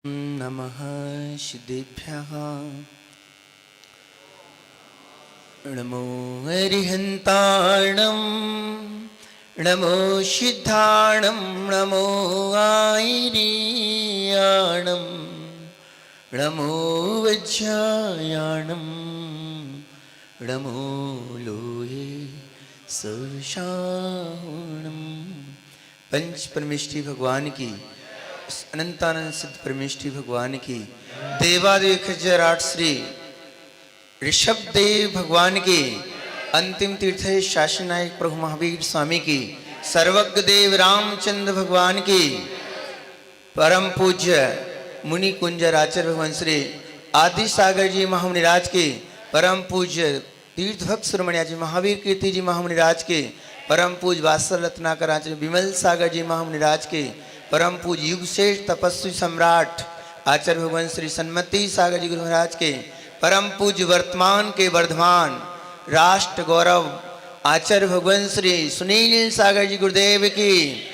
नमः सिद्धेभ्यः नमो अरिहन्ताणं नमो सिद्धाणं नमो आयर्याणं नमो वज्रायाणं नमो लोये सरसावणं। पंच परमेष्ठी भगवान की, अनंतानंद सिद्ध परमेष्ठी भगवान की, देवादेव खज्जराट श्री ऋषभ देव भगवान की, अंतिम तीर्थ शासन नायक प्रभु महावीर स्वामी की, सर्वज्ञ देव रामचंद्र भगवान की, परम पूज्य मुनि कुंजर आचार्य भगवान श्री आदि सागर जी महामुनिराज के, परम पूज्य तीर्थ भक्त सुरमणिया जी महावीर कीर्ति जी महामुनिराज के, परम पूज्य वात्सल रत्नाकर आचार्य विमल सागर जी महामुनिराज के, परम पूज्य युग श्रेष्ठ तपस्वी सम्राट आचार्य भगवान श्री सन्मति सागर जी गुरु महाराज के, परम पूज्य वर्तमान के वर्धमान राष्ट्र गौरव आचार्य भगवान श्री सुनील सागर जी गुरुदेव की,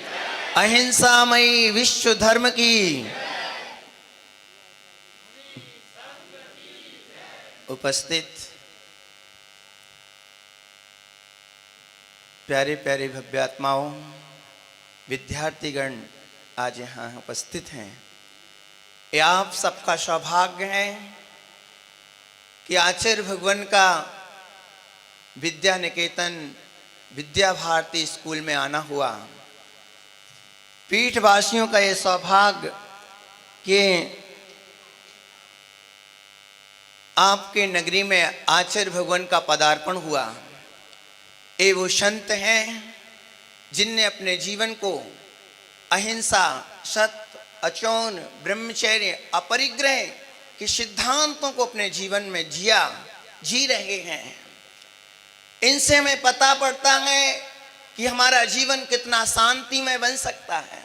अहिंसामयी विश्व धर्म की, उपस्थित प्यारे प्यारे भव्य आत्माओं, विद्यार्थीगण आज यहाँ उपस्थित हैं। ये आप सबका सौभाग्य है कि आचार्य भगवान का विद्या निकेतन विद्या भारती स्कूल में आना हुआ। पीठवासियों का ये सौभाग्य कि आपके नगरी में आचार्य भगवान का पदार्पण हुआ। ये वो संत हैं जिनने अपने जीवन को अहिंसा, सत्य, अचौन, ब्रह्मचर्य, अपरिग्रह के सिद्धांतों को अपने जीवन में जी रहे हैं। इनसे हमें पता पड़ता है कि हमारा जीवन कितना शांतिमय बन सकता है।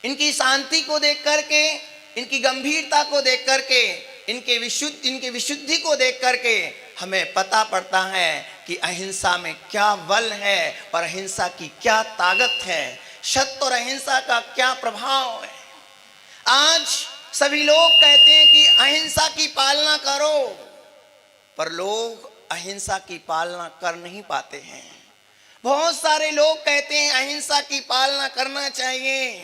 इनकी शांति को देख करके, इनकी गंभीरता को देख करके, इनके विशुद्धि को देख करके हमें पता पड़ता है कि अहिंसा में क्या बल है और अहिंसा की क्या ताकत है, सत्य और अहिंसा का क्या प्रभाव है। आज सभी लोग कहते हैं कि अहिंसा की पालना करो, पर लोग अहिंसा की पालना कर नहीं पाते हैं। बहुत सारे लोग कहते हैं अहिंसा की पालना करना चाहिए,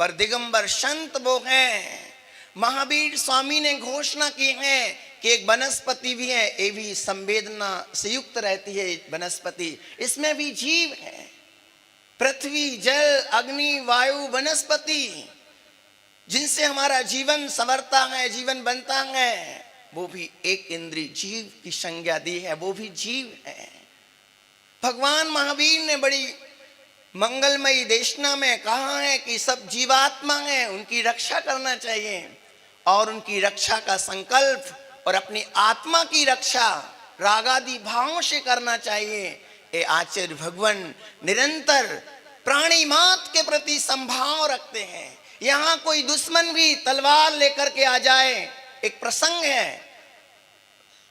पर दिगंबर संत वो हैं, महावीर स्वामी ने घोषणा की है कि एक वनस्पति भी है, ये भी संवेदना से युक्त रहती है वनस्पति, इसमें भी जीव है। पृथ्वी, जल, अग्नि, वायु, वनस्पति जिनसे हमारा जीवन संवरता है, जीवन बनता है, वो भी एक इंद्रिय जीव की संज्ञा दी है, वो भी जीव है। भगवान महावीर ने बड़ी मंगलमयी देशना में कहा है कि सब जीवात्मा हैं, उनकी रक्षा करना चाहिए और उनकी रक्षा का संकल्प और अपनी आत्मा की रक्षा रागादि भावों से करना चाहिए। ये आचार्य भगवान निरंतर प्राणी मात्र के प्रति संभाव रखते हैं। यहाँ कोई दुश्मन भी तलवार लेकर के आ जाए, एक प्रसंग है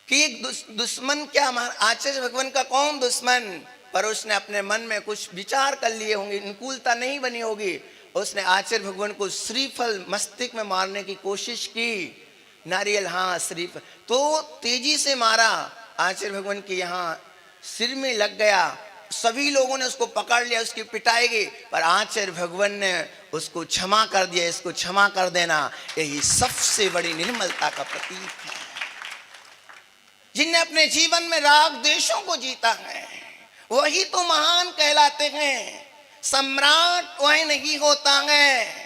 कि एक दुश्मन क्या, आचार्य भगवान का कौन दुश्मन, पर उसने अपने मन में कुछ विचार कर लिए होंगे, अनुकूलता नहीं बनी होगी, उसने आचार्य भगवान को श्रीफल मस्तिष्क में मारने की कोशिश की। नारियल, हाँ श्रीफल, तो तेजी से मारा, आचार्य भगवान के यहाँ सिर में लग गया। सभी लोगों ने उसको पकड़ लिया, उसकी पिटाई गई, पर आचार्य भगवान ने उसको क्षमा कर दिया। इसको क्षमा कर देना यही सबसे बड़ी निर्मलता का प्रतीक है। जिनने अपने जीवन में राग द्वेषों को जीता है वही तो महान कहलाते हैं। सम्राट वह नहीं होता है।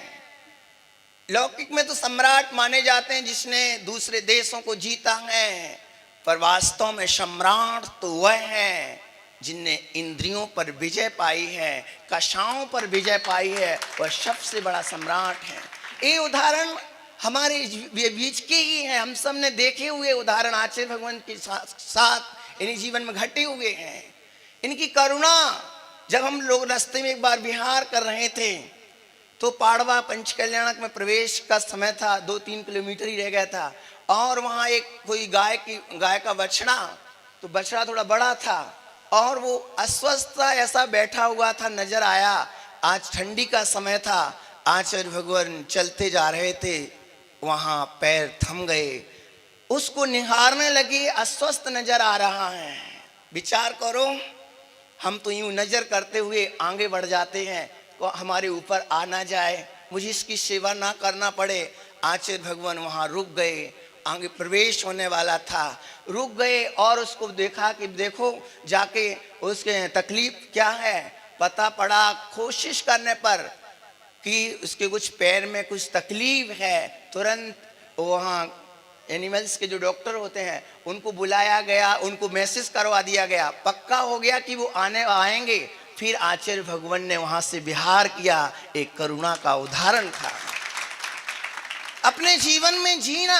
लौकिक में तो सम्राट माने जाते हैं जिसने दूसरे देशों को जीता है, पर वास्तव में सम्राट तो वह है जिनने इंद्रियों पर विजय पाई है, कषायों पर विजय पाई है, वह सबसे बड़ा सम्राट है। ये उदाहरण हमारे बीच के ही है, हम सब ने देखे हुए उदाहरण आचार्य भगवान के साथ इन्हीं जीवन में घटे हुए हैं। इनकी करुणा, जब हम लोग रास्ते में एक बार विहार कर रहे थे तो पाड़वा पंचकल्याणक में प्रवेश का समय था, 2-3 किलोमीटर ही रह गया था, और वहाँ एक कोई गाय का बछड़ा, तो बछड़ा थोड़ा बड़ा था और वो अस्वस्थ था, ऐसा बैठा हुआ था, नजर आया। आज ठंडी का समय था, आचार्य भगवान चलते जा रहे थे, वहां पैर थम गए, उसको निहारने लगे, अस्वस्थ नजर आ रहा है। विचार करो, हम तो यूं नजर करते हुए आगे बढ़ जाते हैं, तो हमारे ऊपर आ ना जाए, मुझे इसकी सेवा ना करना पड़े। आचार्य भगवान वहां रुक गए, आगे प्रवेश होने वाला था, रुक गए और उसको देखा कि देखो जाके उसके तकलीफ क्या है। पता पड़ा कोशिश करने पर कि उसके कुछ पैर में कुछ तकलीफ है। तुरंत वहाँ एनिमल्स के जो डॉक्टर होते हैं उनको बुलाया गया, उनको मैसेज करवा दिया गया, पक्का हो गया कि वो आएंगे। फिर आचार्य भगवान ने वहां से विहार किया। एक करुणा का उदाहरण था। अपने जीवन में जीना,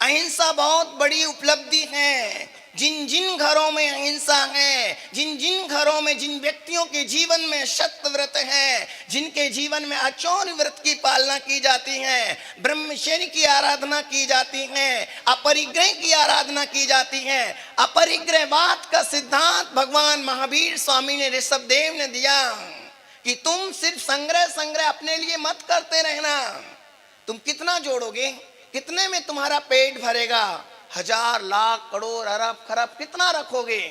अहिंसा बहुत बड़ी उपलब्धि है। जिन जिन घरों में अहिंसा है, जिन जिन घरों में, जिन व्यक्तियों के जीवन में सत्यव्रत है, जिनके जीवन में आचौर्य व्रत की पालना की जाती है, ब्रह्मचर्य की आराधना की जाती है, अपरिग्रह की आराधना की जाती है। अपरिग्रहवाद का सिद्धांत भगवान महावीर स्वामी ने, ऋषभदेव ने दिया कि तुम सिर्फ संग्रह अपने लिए मत करते रहना। तुम कितना जोड़ोगे, कितने में तुम्हारा पेट भरेगा? 1000 लाख करोड़ अरब खरब कितना रखोगे?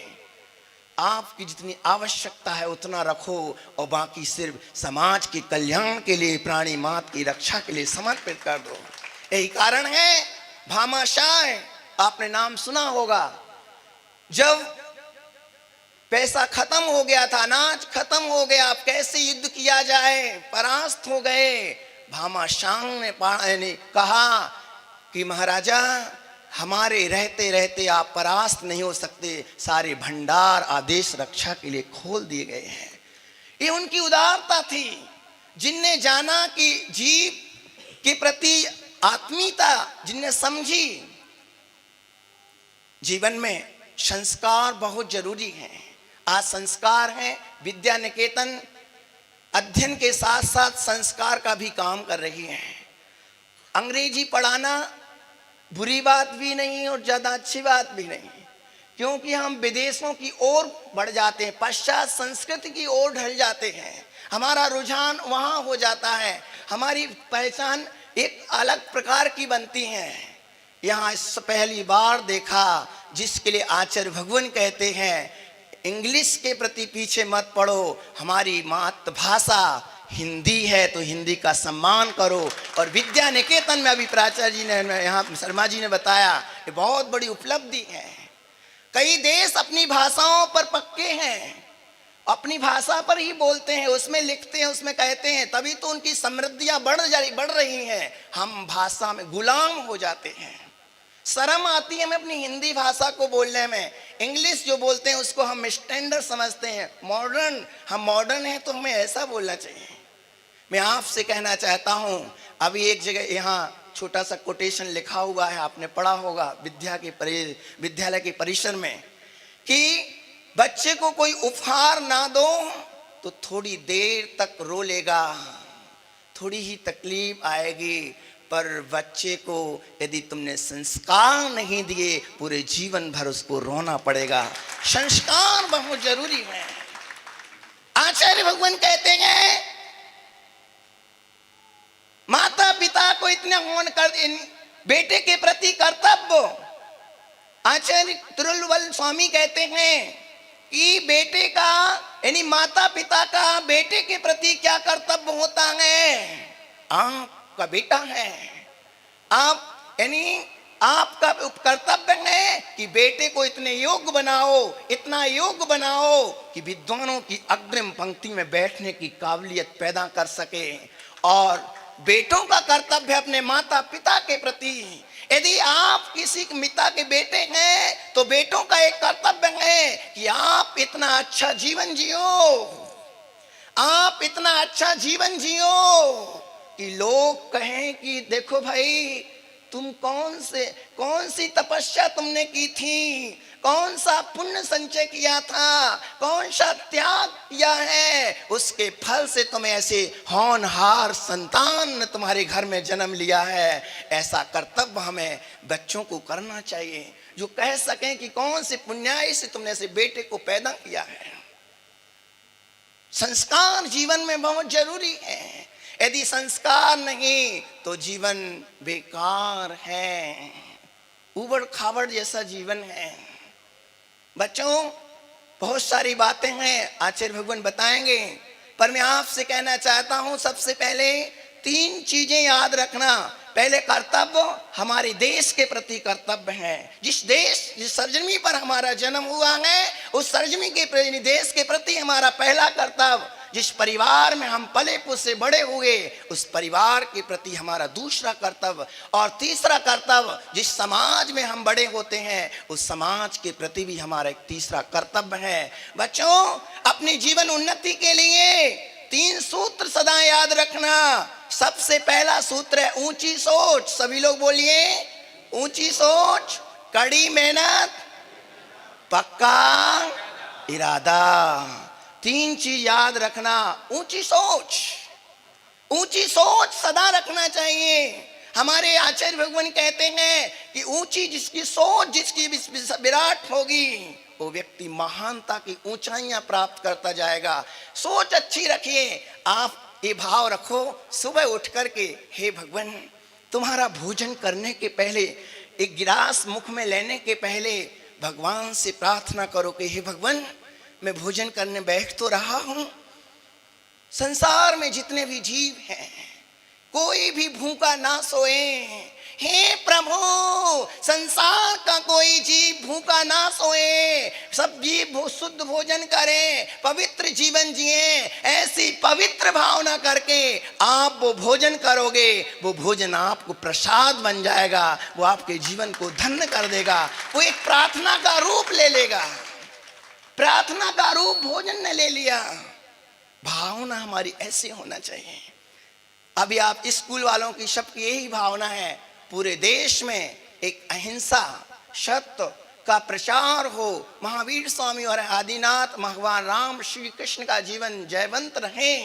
आपकी जितनी आवश्यकता है उतना रखो और बाकी सिर्फ समाज के कल्याण के लिए, प्राणी मात्र की रक्षा के लिए समर्पित कर दो। यही कारण है भामाशाह, आपने नाम सुना होगा। जब पैसा खत्म हो गया था, अनाज खत्म हो गया, अब कैसे युद्ध किया जाए, परास्त हो गए। भामाशाह ने कहा कि महाराजा, हमारे रहते रहते आप परास्त नहीं हो सकते, सारे भंडार आदेश रक्षा के लिए खोल दिए गए हैं। ये उनकी उदारता थी, जिनने जाना कि जीव के प्रति आत्मीयता, जिनने समझी जीवन में संस्कार बहुत जरूरी है। आज संस्कार है, विद्या निकेतन अध्ययन के साथ साथ संस्कार का भी काम कर रही है। अंग्रेजी पढ़ाना बुरी बात भी नहीं और ज़्यादा अच्छी बात भी नहीं, क्योंकि हम विदेशों की ओर बढ़ जाते हैं, पश्चात संस्कृति की ओर ढल जाते हैं, हमारा रुझान वहाँ हो जाता है, हमारी पहचान एक अलग प्रकार की बनती है। यहाँ इस पहली बार देखा, जिसके लिए आचार्य भगवान कहते हैं इंग्लिश के प्रति पीछे मत पड़ो, हमारी मातृभाषा हिंदी है तो हिंदी का सम्मान करो। और विद्या निकेतन में अभी प्राचार्य जी ने, यहाँ शर्मा जी ने बताया, ये बहुत बड़ी उपलब्धि है। कई देश अपनी भाषाओं पर पक्के हैं, अपनी भाषा पर ही बोलते हैं, उसमें लिखते हैं, उसमें कहते हैं, तभी तो उनकी समृद्धियां बढ़ रही हैं। हम भाषा में गुलाम हो जाते हैं, शर्म आती है हमें अपनी हिंदी भाषा को बोलने में। इंग्लिश जो बोलते हैं उसको हम स्टैंडर्ड समझते हैं, मॉडर्न। हम मॉडर्न हैं तो हमें ऐसा बोलना चाहिए। मैं आपसे कहना चाहता हूं, अभी एक जगह यहाँ छोटा सा कोटेशन लिखा हुआ है, आपने पढ़ा होगा विद्यालय के परिसर में, कि बच्चे को कोई उपहार ना दो तो थोड़ी देर तक रो लेगा, थोड़ी ही तकलीफ आएगी, पर बच्चे को यदि तुमने संस्कार नहीं दिए पूरे जीवन भर उसको रोना पड़ेगा। संस्कार बहुत जरूरी है। आचार्य भगवान कहते हैं माता पिता को इतने होन कर बेटे के प्रति कर्तव्य। आचार्य तिरुवल्लुवर स्वामी कहते हैं कि बेटे का यानी माता पिता का बेटे के प्रति क्या कर्तव्य होता है। आपका बेटा है, आप यानी आपका कर्तव्य है कि बेटे को इतने योग्य बनाओ, इतना योग्य बनाओ कि विद्वानों की अग्रिम पंक्ति में बैठने की काबिलियत पैदा कर सके। और बेटों का कर्तव्य है अपने माता पिता के प्रति। यदि आप किसी मिता के बेटे हैं तो बेटों का एक कर्तव्य है कि आप इतना अच्छा जीवन जियो, आप इतना अच्छा जीवन जियो कि लोग कहें कि देखो भाई तुम कौन सी तपस्या तुमने की थी, कौन सा पुण्य संचय किया था, कौन सा त्याग किया है, उसके फल से तुम्हें ऐसे होनहार संतान ने तुम्हारे घर में जन्म लिया है। ऐसा कर्तव्य हमें बच्चों को करना चाहिए जो कह सकें कि कौन से पुण्याय से तुमने ऐसे बेटे को पैदा किया है। संस्कार जीवन में बहुत जरूरी है। यदि संस्कार नहीं तो जीवन बेकार है, उबड़ खाबड़ जैसा जीवन है। बच्चों, बहुत सारी बातें हैं, आचार्य भगवान बताएंगे, पर मैं आपसे कहना चाहता हूं, सबसे पहले 3 चीजें याद रखना। पहले कर्तव्य, हमारे देश के प्रति कर्तव्य है। जिस सरजमी पर हमारा जन्म हुआ है, उस सरजमी के प्रति, देश के प्रति हमारा पहला कर्तव्य। जिस परिवार में हम पले पुसे बड़े हुए, उस परिवार के प्रति हमारा दूसरा कर्तव्य। और तीसरा कर्तव्य, जिस समाज में हम बड़े होते हैं, उस समाज के प्रति भी हमारा एक तीसरा कर्तव्य है। बच्चों, अपनी जीवन उन्नति के लिए 3 सूत्र सदा याद रखना। सबसे पहला सूत्र है ऊंची सोच। सभी लोग बोलिए, ऊंची सोच, कड़ी मेहनत, पक्का इरादा। 3 चीज याद रखना। ऊंची सोच, ऊंची सोच सदा रखना चाहिए। हमारे आचार्य भगवान कहते हैं कि ऊंची जिसकी सोच, जिसकी विराट होगी, वो व्यक्ति महानता की ऊंचाइयां प्राप्त करता जाएगा। सोच अच्छी रखिए। आप ये भाव रखो, सुबह उठ करके, हे भगवान, तुम्हारा भोजन करने के पहले, एक गिलास मुख में लेने के पहले भगवान से प्रार्थना करो कि हे भगवान, मैं भोजन करने बैठ तो रहा हूं, संसार में जितने भी जीव हैं, कोई भी भूखा ना सोए। हे प्रभु, संसार का कोई जीव भूखा ना सोए, सब जीव शुद्ध भोजन करें, पवित्र जीवन जिए। ऐसी पवित्र भावना करके आप वो भोजन करोगे, वो भोजन आपको प्रसाद बन जाएगा, वो आपके जीवन को धन्य कर देगा, वो एक प्रार्थना का रूप ले लेगा। प्रार्थना का रूप भोजन ने ले लिया। भावना हमारी ऐसी होना चाहिए। अभी आप स्कूल वालों की सबकी यही भावना है, पूरे देश में एक अहिंसा सत्य का प्रचार हो, महावीर स्वामी और आदिनाथ भगवान राम श्री कृष्ण का जीवन जयवंत रहे।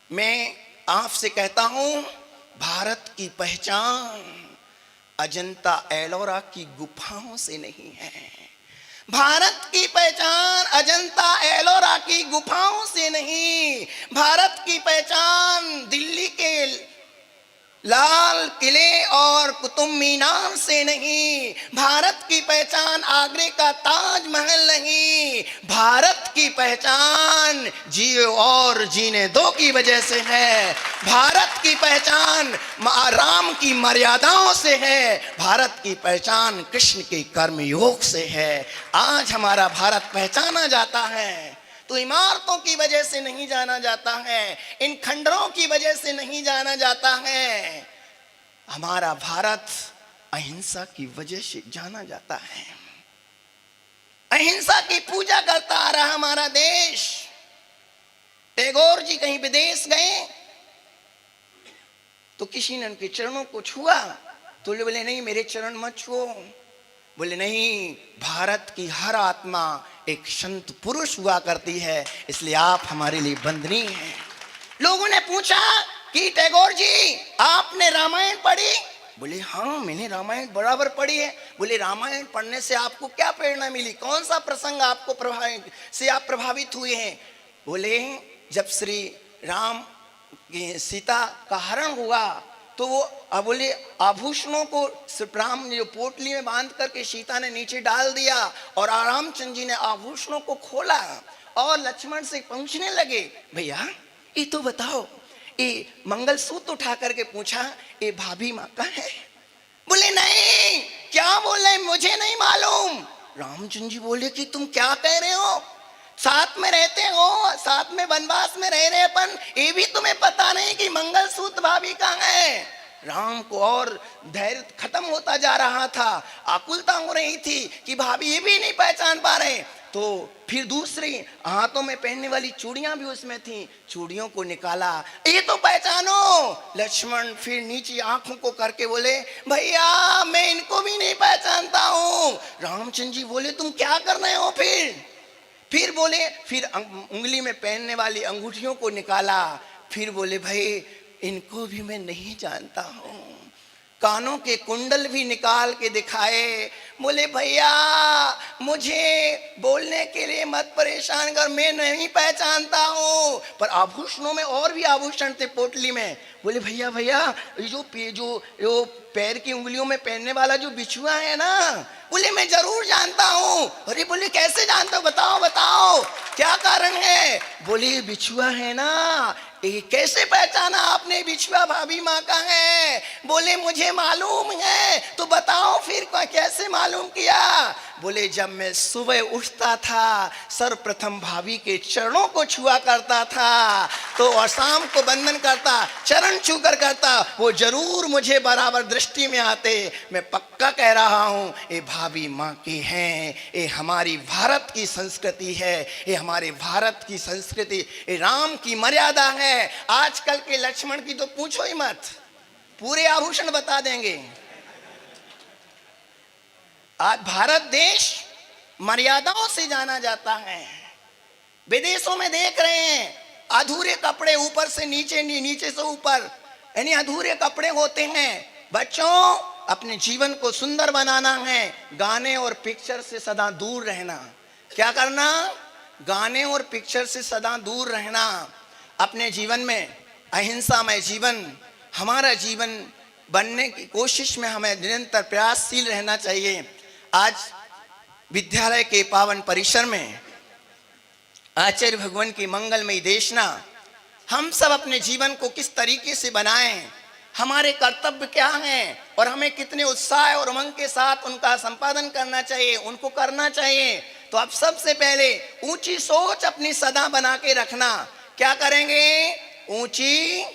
मैं आपसे कहता हूं, भारत की पहचान अजंता एलोरा की गुफाओं से नहीं है। भारत की पहचान अजंता एलोरा की गुफाओं से नहीं, भारत की पहचान दिल्ली के लाल किले और कुतुब मीनार से नहीं, भारत की पहचान आगरे का ताजमहल नहीं, भारत की पहचान जियो और जीने दो की वजह से है। भारत की पहचान राम की मर्यादाओं से है। भारत की पहचान कृष्ण के कर्म योग से है। आज हमारा भारत पहचाना जाता है तो इमारतों की वजह से नहीं जाना जाता है, इन खंडरों की वजह से नहीं जाना जाता है। हमारा भारत अहिंसा की वजह से जाना जाता है। अहिंसा की पूजा करता आ रहा हमारा देश। टैगोर जी कहीं विदेश गए तो किसी ने उनके चरणों को छुआ तो बोले नहीं, मेरे चरण मत छुओ। बोले नहीं, भारत की हर आत्मा एक संत पुरुष हुआ करती है, इसलिए आप हमारे लिए वंदनीय हैं। लोगों ने पूछा कि टैगोर जी, आपने रामायण पढ़ी? बोले हाँ, मैंने रामायण बराबर पढ़ी है। बोले रामायण पढ़ने से आपको क्या प्रेरणा मिली? कौन सा प्रसंग आपको आप प्रभावित हुए हैं? बोले जब श्री राम सीता का हरण हुआ तो वो बोले आभूषणों को राम ने जो पोटली में बांध करके सीता ने नीचे डाल दिया और रामचंद्र जी ने आभूषणों को खोला और लक्ष्मण से पूछने लगे, भैया ये तो बताओ, ये मंगलसूत्र उठा करके पूछा, ये भाभी माँ का है? बोले नहीं, क्या बोले, मुझे नहीं मालूम। रामचंद्र जी बोले कि तुम क्या कह रहे हो? साथ में रहते हो, साथ में वनवास में रह रहे अपन, ये भी तुम्हें पता नहीं कि मंगलसूत्र भाभी का है? राम को और धैर्य खत्म होता जा रहा था, आकुलता हो रही थी कि भाभी ये भी नहीं पहचान पा रहे। तो फिर दूसरी हाथों में पहनने वाली चूड़ियां भी उसमें थी, चूड़ियों को निकाला, ये तो पहचानो। लक्ष्मण फिर नीचे आंखों को करके बोले, भैया मैं इनको भी नहीं पहचानता हूँ। रामचंद्र जी बोले तुम क्या कर रहे हो? फिर बोले, फिर उंगली में पहनने वाली अंगूठियों को निकाला, फिर बोले भाई इनको भी मैं नहीं जानता हूँ। कानों के कुंडल भी निकाल के दिखाए, बोले भैया मुझे बोलने के लिए मत परेशान कर, मैं नहीं पहचानता हूँ, पर आभूषणों में और भी आभूषण थे पोटली में। बोले भैया भैया जो पैर की उंगलियों में पहनने वाला जो बिछुआ है ना, बोले मैं जरूर जानता हूँ। अरे बोले कैसे जानते हो, बताओ बताओ क्या कारण है। बोले बिछुआ है ना, ये कैसे पहचाना आपने बिछुआ भाभी माँ का है। बोले मुझे मालूम है, तो बताओ फिर कैसे मालूम किया। बोले जब मैं सुबह उठता था सर्वप्रथम भाभी के चरणों को छुआ करता था, तो और शाम को बंधन करता, चरण छूकर करता, वो जरूर मुझे बराबर दृष्टि में आते। मैं पक्का कह रहा हूँ ये भाभी माँ की हैं, ये हमारी भारत की संस्कृति है, ये हमारे भारत की संस्कृति, ये राम की मर्यादा है। आजकल के लक्ष्मण की तो पूछो ही मत, पूरे आभूषण बता देंगे। आज भारत देश मर्यादाओं से जाना जाता है। विदेशों में देख रहे हैं अधूरे कपड़े ऊपर से नीचे, नीचे से ऊपर, यानी अधूरे कपड़े होते हैं। बच्चों अपने जीवन को सुंदर बनाना है, गाने और पिक्चर से सदा दूर रहना। क्या करना, गाने और पिक्चर से सदा दूर रहना। अपने जीवन में अहिंसामय जीवन, हमारा जीवन बनने की कोशिश में हमें निरंतर प्रयासशील रहना चाहिए। आज विद्यालय के पावन परिसर में आचार्य भगवान की मंगलमयी देशना, हम सब अपने जीवन को किस तरीके से बनाएं, हमारे कर्तव्य क्या हैं और हमें कितने उत्साह और उमंग के साथ उनका संपादन करना चाहिए, उनको करना चाहिए। तो अब सबसे पहले ऊंची सोच अपनी सदा बना के रखना। क्या करेंगे, ऊंची,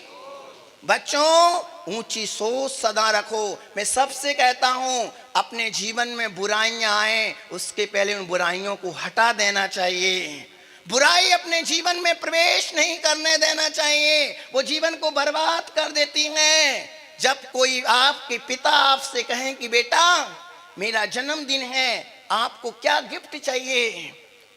बच्चों ऊंची सोच सदा रखो। मैं सबसे कहता हूं अपने जीवन में बुराइयां आए उसके पहले उन बुराइयों को हटा देना चाहिए। बुराई अपने जीवन में प्रवेश नहीं करने देना चाहिए, वो जीवन को बर्बाद कर देती हैं। जब कोई आपके पिता आपसे कहें कि बेटा मेरा जन्मदिन है, आपको क्या गिफ्ट चाहिए,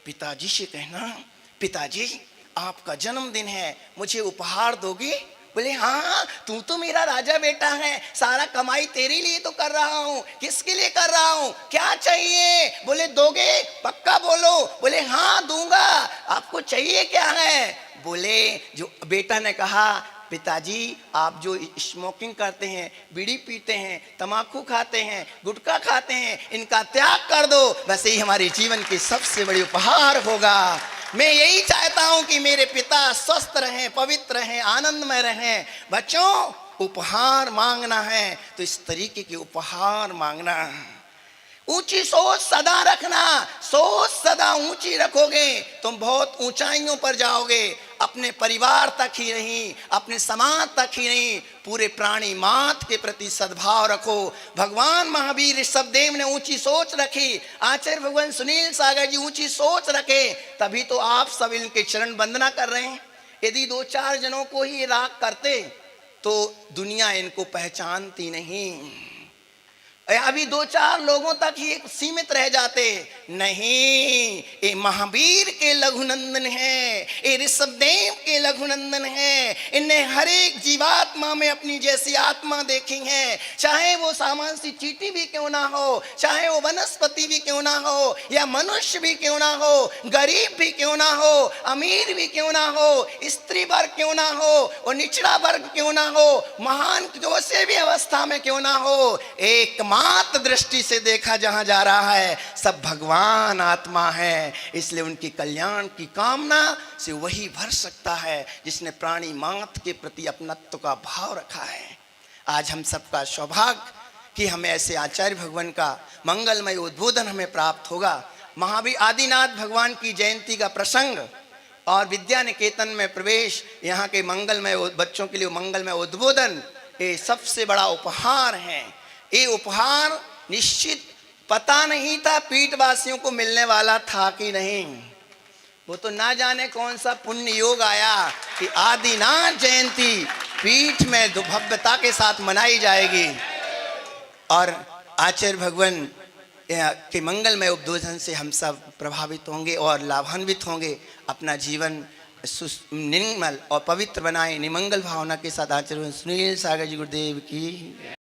पिताजी से कहना पिताजी आपका जन्मदिन है, मुझे उपहार दोगे। बोले हाँ तू तो मेरा राजा बेटा है, सारा कमाई तेरे लिए तो कर रहा हूँ, किसके लिए कर रहा हूँ, क्या चाहिए। बोले दोगे, पक्का बोलो। बोले हाँ दूंगा। आपको चाहिए क्या है। बोले जो बेटा ने कहा पिताजी आप जो स्मोकिंग करते हैं, बीड़ी पीते हैं, तम्बाकू खाते हैं, गुटखा खाते हैं, इनका त्याग कर दो, बस यही हमारे जीवन की सबसे बड़ी उपहार होगा। मैं यही चाहता हूं कि मेरे पिता स्वस्थ रहें, पवित्र रहें, आनंदमय रहें। बच्चों उपहार मांगना है तो इस तरीके के उपहार मांगना। ऊंची सोच सदा रखना, सोच सदा ऊंची रखोगे तुम बहुत ऊंचाइयों पर जाओगे। अपने परिवार तक ही नहीं, अपने समाज तक ही नहीं, पूरे प्राणी मात्र के प्रति सद्भाव रखो। भगवान महावीर ऋषभदेव ने ऊंची सोच रखी, आचार्य भगवान सुनील सागर जी ऊंची सोच रखे, तभी तो आप सब इनके चरण वंदना कर रहे हैं। यदि 2-4 जनों को ही राग करते तो दुनिया इनको पहचानती नहीं। अभी 2-4 लोगों तक ही सीमित रह जाते। नहीं, ये महावीर के लघुनंदन है, ये ऋषभदेव के लघुनंदन है। इनने हर एक जीवात्मा में अपनी जैसी आत्मा देखी है, चाहे वो सामान्य सी चींटी भी क्यों ना हो, चाहे वो वनस्पति भी क्यों ना हो, या मनुष्य भी क्यों ना हो, गरीब भी क्यों ना हो, अमीर भी क्यों ना हो, स्त्री वर्ग क्यों ना हो और निचला वर्ग क्यों ना हो, महान से भी अवस्था में क्यों ना हो, एक मात्र दृष्टि से देखा जहां जा रहा है सब भगवान आत्मा है। इसलिए उनकी कल्याण की कामना से वही भर सकता है जिसने प्राणी मात्र के प्रति अपनत्व का भाव रखा है। आज हम सबका सौभाग्य कि हमें ऐसे आचार्य भगवान का मंगलमय उद्बोधन हमें प्राप्त होगा। महावीर आदिनाथ भगवान की जयंती का प्रसंग और विद्या निकेतन में प्रवेश, यहाँ के मंगलमय बच्चों के लिए मंगलमय उद्बोधन, ये सबसे बड़ा उपहार है। ये उपहार निश्चित पता नहीं था पीठवासियों को मिलने वाला था कि नहीं। वो तो ना जाने कौन सा पुण्य योग आया कि आदिनाथ जयंती पीठ में भव्यता के साथ मनाई जाएगी और आचार्य भगवान के मंगलमय उद्बोधन से हम सब प्रभावित होंगे और लाभान्वित होंगे। अपना जीवन निर्मल और पवित्र बनाए। निमंगल भावना के साथ आचार्य सुनील सागर जी गुरुदेव की